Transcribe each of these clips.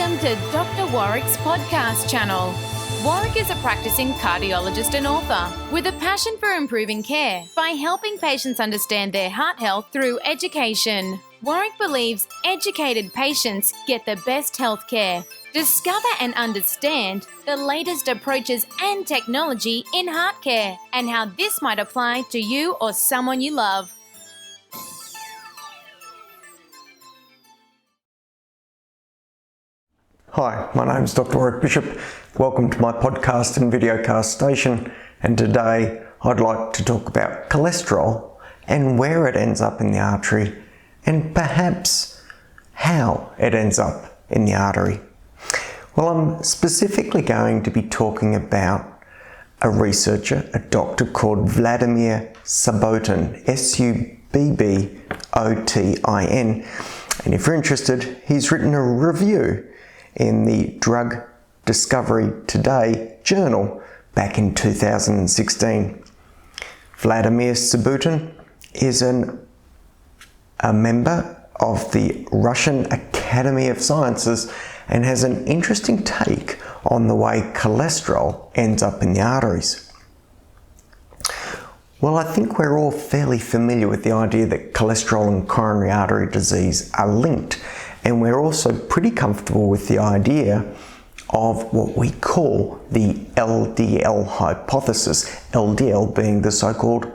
Welcome to Doctor Warrick's podcast channel. Warrick is a practicing cardiologist and author with a passion for improving care by helping patients understand their heart health through education. Warrick believes educated patients get the best health care. Discover and understand the latest approaches and technology in heart care and how this might apply to you or someone you love. Hi, my name is Doctor Warrick Bishop. Welcome to my podcast and videocast station, and today I'd like to talk about cholesterol and where it ends up in the artery and perhaps how it ends up in the artery. Well, I'm specifically going to be talking about a researcher, a doctor called Vladimir Subbotin, S-U-B-B-O-T-I-N, and if you're interested, he's written a review in the Drug Discovery Today journal back in 2016. Vladimir Subbotin is a member of the Russian Academy of Sciences and has an interesting take on the way cholesterol ends up in the arteries. Well, I think we're all fairly familiar with the idea that cholesterol and coronary artery disease are linked, and we're also pretty comfortable with the idea of what we call the LDL hypothesis, LDL being the so-called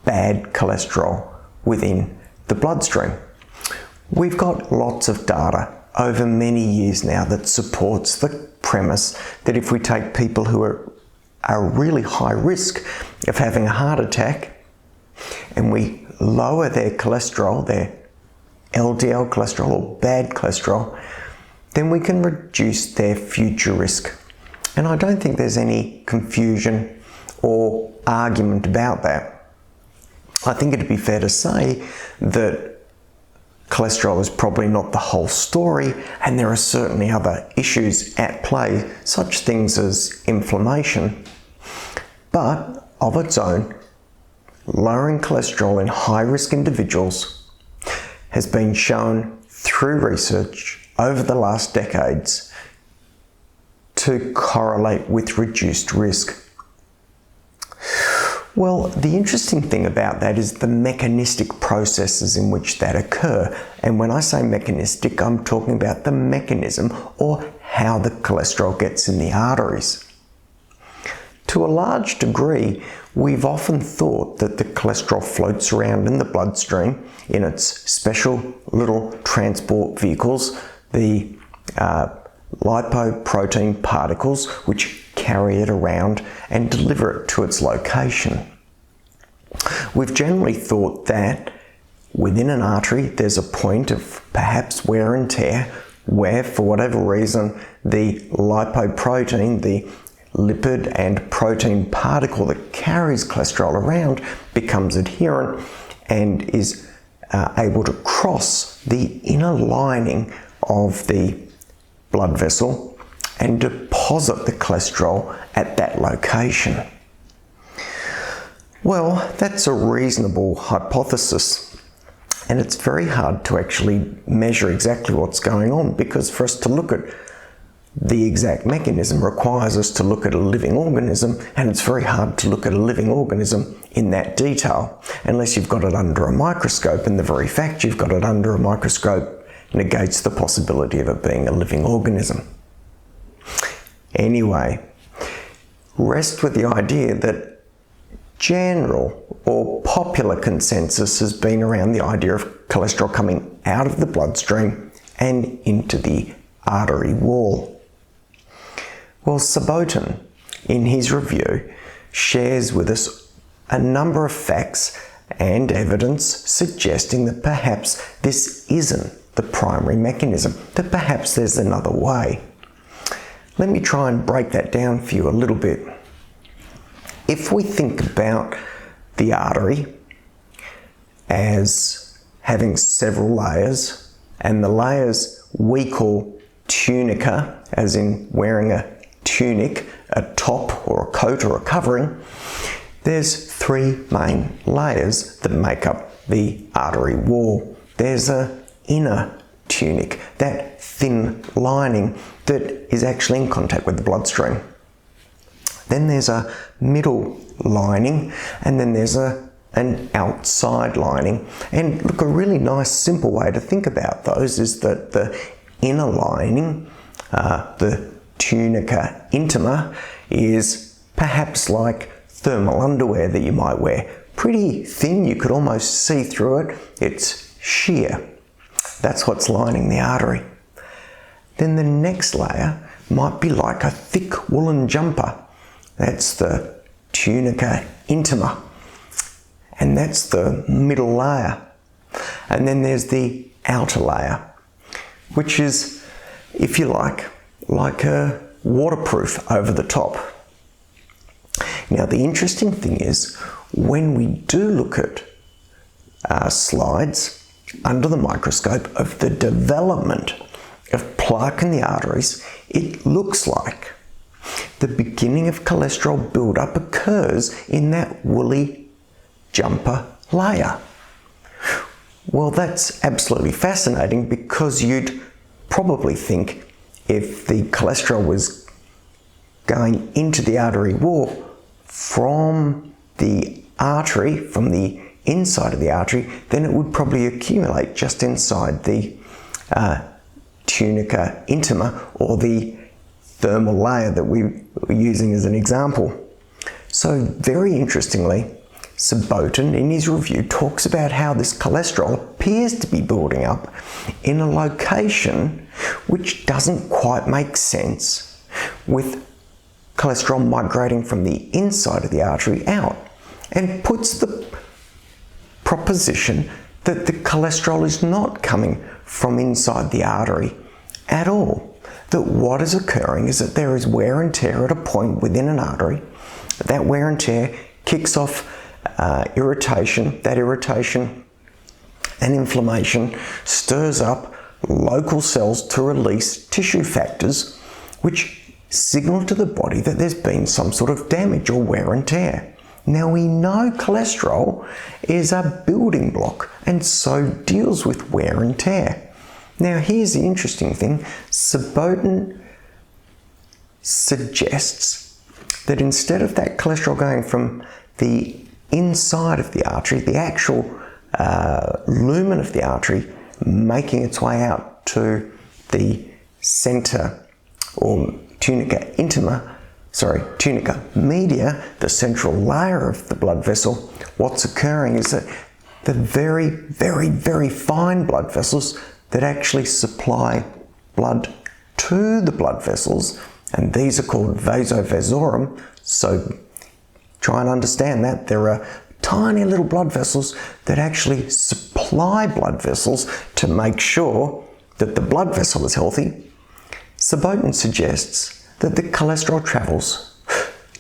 bad cholesterol within the bloodstream. We've got lots of data over many years now that supports the premise that if we take people who are really high risk of having a heart attack and we lower their cholesterol, their LDL cholesterol or bad cholesterol, then we can reduce their future risk. And I don't think there's any confusion or argument about that. I think it'd be fair to say that cholesterol is probably not the whole story, and there are certainly other issues at play, such things as inflammation. But of its own, lowering cholesterol in high-risk individuals has been shown through research over the last decades to correlate with reduced risk. Well, the interesting thing about that is the mechanistic processes in which that occur. And when I say mechanistic, I'm talking about the mechanism or how the cholesterol gets in the arteries. To a large degree, we've often thought that the cholesterol floats around in the bloodstream in its special little transport vehicles, the lipoprotein particles, which carry it around and deliver it to its location. We've generally thought that within an artery there's a point of perhaps wear and tear where, for whatever reason, the lipoprotein, the lipid and protein particle that carries cholesterol around, becomes adherent and is able to cross the inner lining of the blood vessel and deposit the cholesterol at that location. Well, that's a reasonable hypothesis, and it's very hard to actually measure exactly what's going on, because for us to look at the exact mechanism requires us to look at a living organism, and it's very hard to look at a living organism in that detail unless you've got it under a microscope, and the very fact you've got it under a microscope negates the possibility of it being a living organism. Anyway, rest with the idea that general or popular consensus has been around the idea of cholesterol coming out of the bloodstream and into the artery wall. Well, Subbotin, in his review, shares with us a number of facts and evidence suggesting that perhaps this isn't the primary mechanism, that perhaps there's another way. Let me try and break that down for you a little bit. If we think about the artery as having several layers, and the layers we call tunica, as in wearing a tunic, a top or a coat or a covering, there's three main layers that make up the artery wall. There's an inner tunic, that thin lining that is actually in contact with the bloodstream. Then there's a middle lining, and then there's an outside lining. And look, a really nice simple way to think about those is that the inner lining, the tunica intima, is perhaps like thermal underwear that you might wear. Pretty thin, you could almost see through it. It's sheer. That's what's lining the artery. Then the next layer might be like a thick woolen jumper. That's the tunica intima. And that's the middle layer. And then there's the outer layer, which is, if you like a waterproof over the top. Now, the interesting thing is, when we do look at slides under the microscope of the development of plaque in the arteries, it looks like the beginning of cholesterol buildup occurs in that woolly jumper layer. Well, that's absolutely fascinating, because you'd probably think if the cholesterol was going into the artery wall from the artery, from the inside of the artery, then it would probably accumulate just inside the tunica intima, or the thermal layer that we were using as an example. So very interestingly, Subbotin in his review talks about how this cholesterol appears to be building up in a location which doesn't quite make sense with cholesterol migrating from the inside of the artery out, and puts the proposition that the cholesterol is not coming from inside the artery at all. That what is occurring is that there is wear and tear at a point within an artery. That wear and tear kicks off irritation. That irritation and inflammation stirs up local cells to release tissue factors, which signal to the body that there's been some sort of damage or wear and tear. Now, we know cholesterol is a building block and so deals with wear and tear. Now, here's the interesting thing. Subbotin suggests that instead of that cholesterol going from the inside of the artery, the actual lumen of the artery, making its way out to the center, or tunica media, the central layer of the blood vessel, what's occurring is that the very, very, very fine blood vessels that actually supply blood to the blood vessels, and these are called vasa vasorum. So try and understand that there are tiny little blood vessels that actually supply blood vessels to make sure that the blood vessel is healthy. Subbotin suggests that the cholesterol travels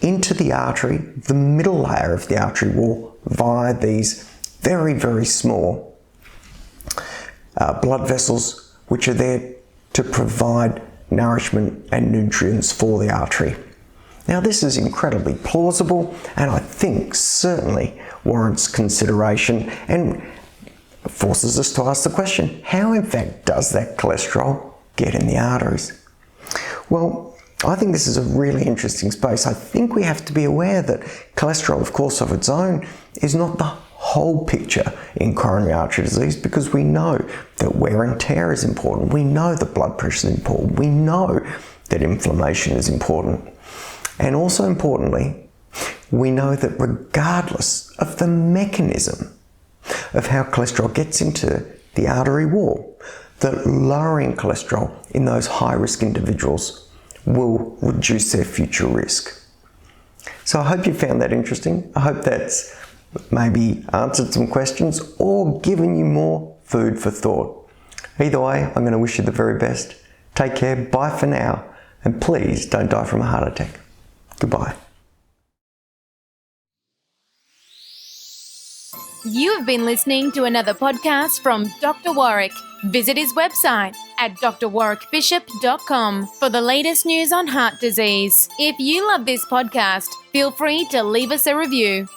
into the artery, the middle layer of the artery wall, via these very, very small blood vessels, which are there to provide nourishment and nutrients for the artery. Now, this is incredibly plausible, and I think certainly warrants consideration, and forces us to ask the question, how in fact does that cholesterol get in the arteries? Well, I think this is a really interesting space. I think we have to be aware that cholesterol, of course, of its own, is not the whole picture in coronary artery disease, because we know that wear and tear is important. We know that blood pressure is important. We know that inflammation is important. And also importantly, we know that regardless of the mechanism of how cholesterol gets into the artery wall, that lowering cholesterol in those high-risk individuals will reduce their future risk. So I hope you found that interesting. I hope that's maybe answered some questions or given you more food for thought. Either way, I'm going to wish you the very best. Take care, bye for now, and please don't die from a heart attack. Goodbye. You have been listening to another podcast from Dr. Warrick. Visit his website at drwarrickbishop.com for the latest news on heart disease. If you love this podcast, feel free to leave us a review.